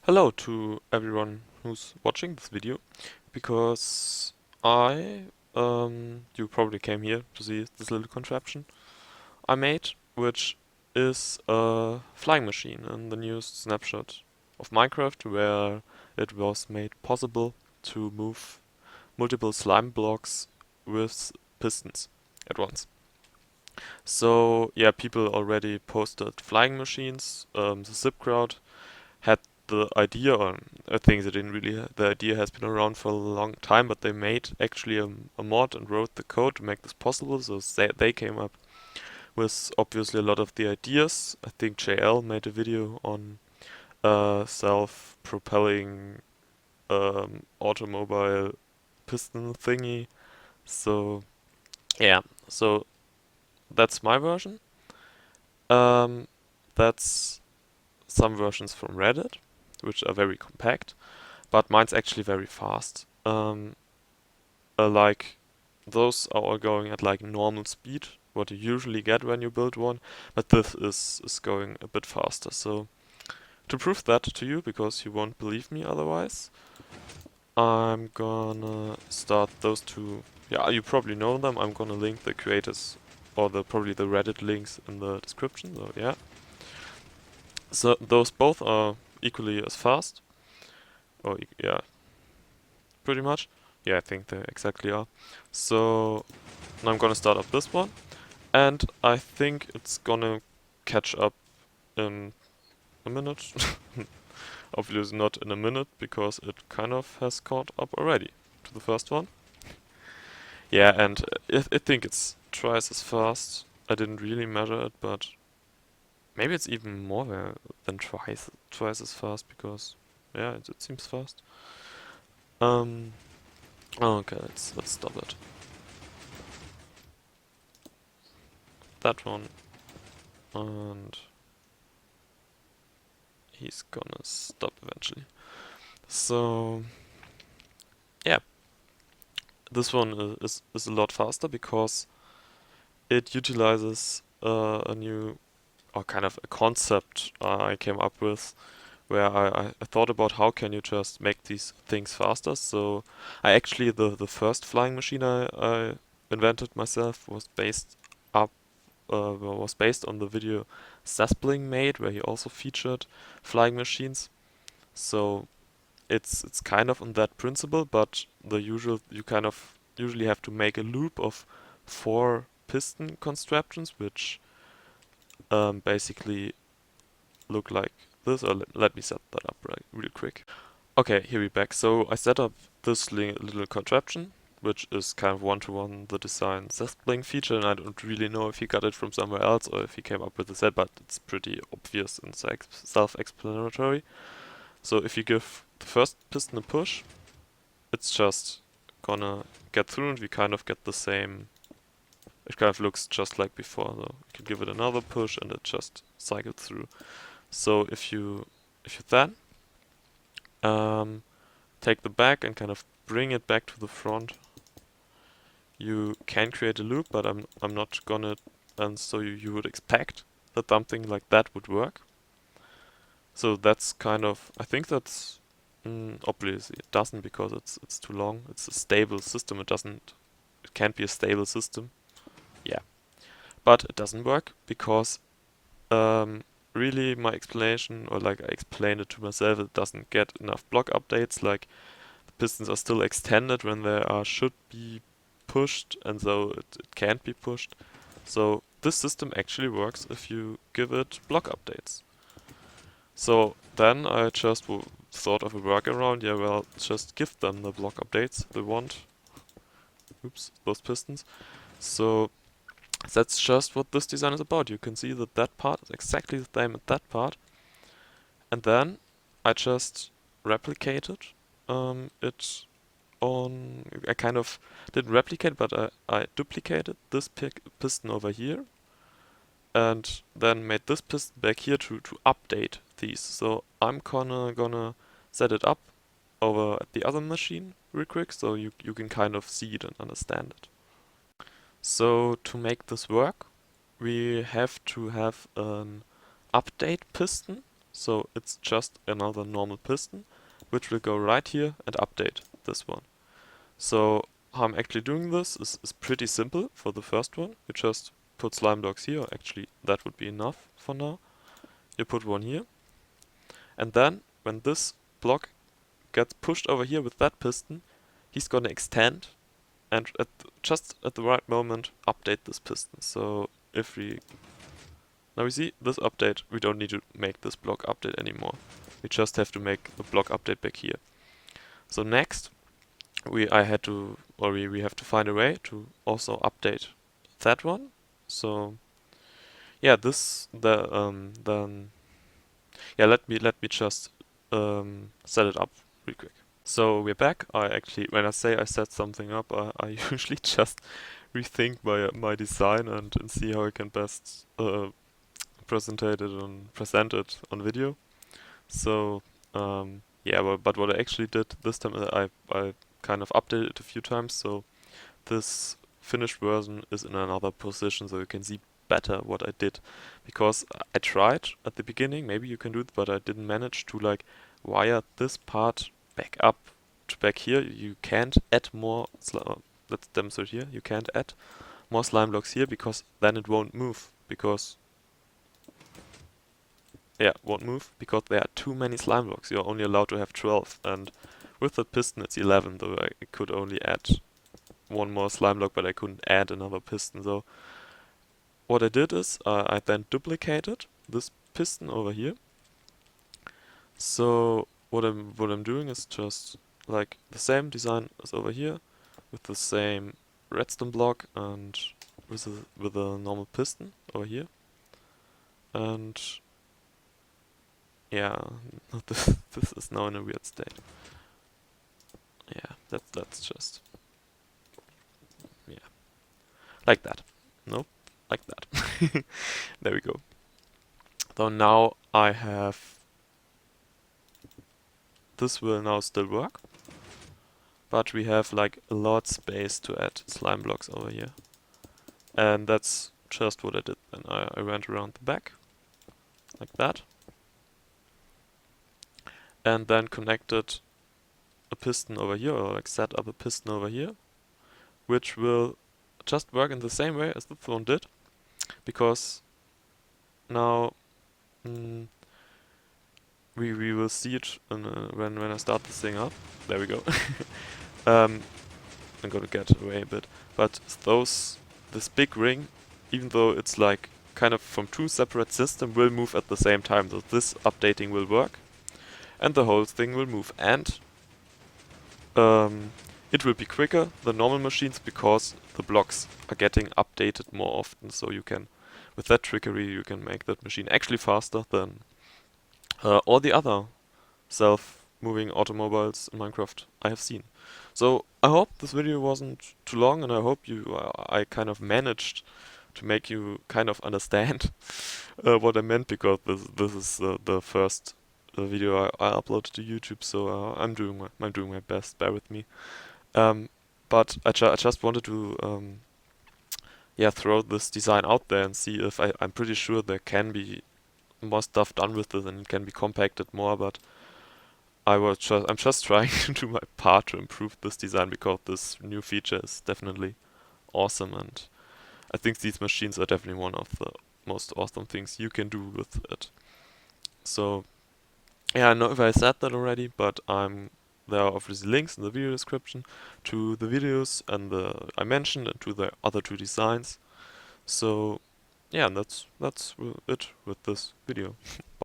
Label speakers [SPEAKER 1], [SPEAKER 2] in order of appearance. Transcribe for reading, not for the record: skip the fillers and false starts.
[SPEAKER 1] Hello to everyone who's watching this video, because you probably came here to see this little contraption I made, which is a flying machine in the newest snapshot of Minecraft, where it was made possible to move multiple slime blocks with pistons at once. So yeah, people already posted flying machines. The Zip crowd had the idea, or I think they didn't really, the idea has been around for a long time, but they made actually a mod and wrote the code to make this possible. So they came up with obviously a lot of the ideas. I think JL made a video on self-propelling automobile piston thingy. So yeah, so that's my version. Um, that's some versions from Reddit, which are very compact. But mine's actually very fast. Like those are all going at like normal speed, what you usually get when you build one, but this is going a bit faster. So to prove that to you, because you won't believe me otherwise, I'm gonna start those two. Yeah, you probably know them. I'm gonna link the creators or probably the Reddit links in the description. So yeah, so those both are equally as fast. Or yeah, pretty much. Yeah, I think they exactly are. So now I'm gonna start up this one, and I think it's gonna catch up in a minute. Obviously not in a minute, because it kind of has caught up already to the first one. Yeah, and I think it's twice as fast. I didn't really measure it, but maybe it's even more than twice as fast, because yeah, it seems fast. Um, okay, let's stop it. That one, and he's gonna stop eventually. So yeah, this one is a lot faster, because it utilizes a new, or kind of a concept I came up with, where I thought about how can you just make these things faster. So I actually, the first flying machine I invented myself was based on the video Saspling made, where he also featured flying machines. So it's kind of on that principle, but you kind of usually have to make a loop of four piston constructions, which basically look like this. Or let me set that up real quick. Okay, here we back. So I set up this little contraption, which is kind of one-to-one the design Zestbling feature, and I don't really know if he got it from somewhere else or if he came up with the set, but it's pretty obvious and self-explanatory. So if you give the first piston a push, it's just gonna get through, and we kind of get the same. It kind of looks just like before. So you can give it another push and it just cycles through. So if you then take the back and kind of bring it back to the front, you can create a loop, but I'm not gonna. And so you would expect that something like that would work. So that's kind of, I think that's obviously it doesn't, because it's too long. It's a stable system. It can't be a stable system. Yeah, but it doesn't work because really my explanation, or like I explained it to myself, it doesn't get enough block updates. Like the pistons are still extended when they should be pushed, and so it can't be pushed. So this system actually works if you give it block updates. So then I just thought of a workaround. Yeah, well, just give them the block updates they want. Oops, those pistons. So that's just what this design is about. You can see that that part is exactly the same as that part. And then I just replicated it on. I kind of didn't replicate, but I duplicated this piston over here, and then made this piston back here to update these. So I'm gonna set it up over at the other machine real quick, so you can kind of see it and understand it. So to make this work, we have to have an update piston, So it's just another normal piston, which will go right here and update this one. So how I'm actually doing this is pretty simple for the first one. You just put slime blocks here, or actually that would be enough for now. You put one here, and then when this block gets pushed over here with that piston, he's gonna extend and just at the right moment update this piston. So if we now we see this update, we don't need to make this block update anymore. We just have to make the block update back here. So next we have to find a way to also update that one. So yeah, let me just set it up real quick. So we're back. When I say I set something up, I usually just rethink my design and see how I can best present it on video. So yeah, but what I actually did this time, I kind of updated it a few times, so this finished version is in another position, so you can see better what I did. Because I tried at the beginning, maybe you can do it, but I didn't manage to like wire this part back up to back here. You can't add more let's demonstrate here. You can't add more slime blocks here because then it won't move. Because won't move because there are too many slime blocks. You're only allowed to have 12, and with the piston it's 11, though I could only add one more slime block, but I couldn't add another piston. So what I did is I then duplicated this piston over here. So what I'm doing is just like the same design as over here, with the same redstone block and with a normal piston over here. And yeah, this is now in a weird state. Yeah, that's just like that. Nope, like that. There we go. So now I have this will now still work, but we have like a lot space to add slime blocks over here, and that's just what I did. And I went around the back like that, and then connected a piston over here, or like set up a piston over here, which will just work in the same way as the phone did, because now we will see it when I start this thing up. There we go. I'm gonna get away a bit, but this big ring, even though it's like kind of from two separate systems, will move at the same time. So this updating will work, and the whole thing will move, and it will be quicker than normal machines because the blocks are getting updated more often. So you can, with that trickery, you can make that machine actually faster than all the other self-moving automobiles in Minecraft I have seen. So I hope this video wasn't too long, and I hope I kind of managed to make you kind of understand what I meant, because this is the first video I uploaded to YouTube, so I'm doing my best. Bear with me. But I just wanted to throw this design out there and see if I'm pretty sure there can be more stuff done with this and it can be compacted more, but I'm just trying to do my part to improve this design, because this new feature is definitely awesome, and I think these machines are definitely one of the most awesome things you can do with it. So yeah, I know if I said that already, but there are obviously links in the video description to the videos I mentioned, and to the other two designs. So yeah, and that's it with this video.